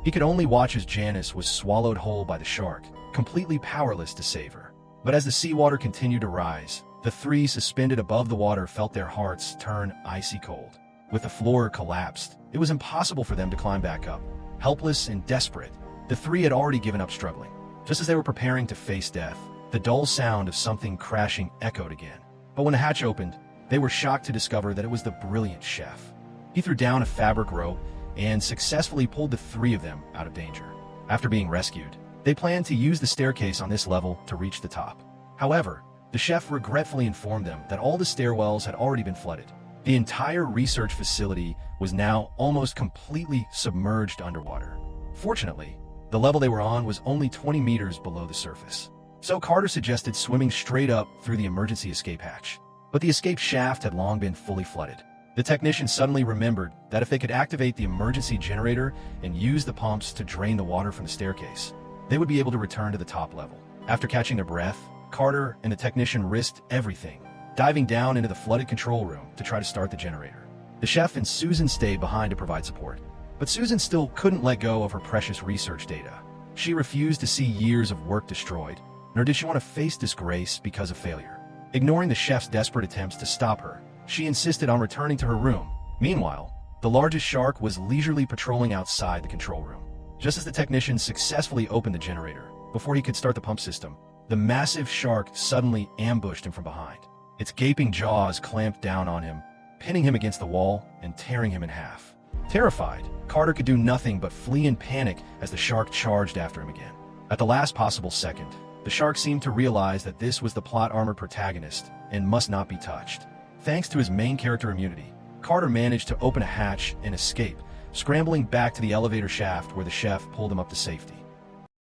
He could only watch as Janice was swallowed whole by the shark, completely powerless to save her. But as the seawater continued to rise, the three suspended above the water felt their hearts turn icy cold. With the floor collapsed, it was impossible for them to climb back up. Helpless and desperate, the three had already given up struggling. Just as they were preparing to face death, the dull sound of something crashing echoed again. But when the hatch opened, they were shocked to discover that it was the brilliant chef. He threw down a fabric rope and successfully pulled the three of them out of danger. After being rescued, they planned to use the staircase on this level to reach the top. However, the chef regretfully informed them that all the stairwells had already been flooded. The entire research facility was now almost completely submerged underwater. Fortunately, the level they were on was only 20 meters below the surface. So Carter suggested swimming straight up through the emergency escape hatch. But the escape shaft had long been fully flooded. The technician suddenly remembered that if they could activate the emergency generator and use the pumps to drain the water from the staircase, they would be able to return to the top level. After catching their breath, Carter and the technician risked everything, diving down into the flooded control room to try to start the generator. The chef and Susan stayed behind to provide support. But Susan still couldn't let go of her precious research data. She refused to see years of work destroyed, nor did she want to face disgrace because of failure. Ignoring the chef's desperate attempts to stop her, she insisted on returning to her room. Meanwhile, the largest shark was leisurely patrolling outside the control room. Just as the technician successfully opened the generator, before he could start the pump system, the massive shark suddenly ambushed him from behind. Its gaping jaws clamped down on him, pinning him against the wall and tearing him in half. Terrified, Carter could do nothing but flee in panic as the shark charged after him again. At the last possible second, the shark seemed to realize that this was the plot-armored protagonist and must not be touched. Thanks to his main character immunity, Carter managed to open a hatch and escape, scrambling back to the elevator shaft where the chef pulled him up to safety.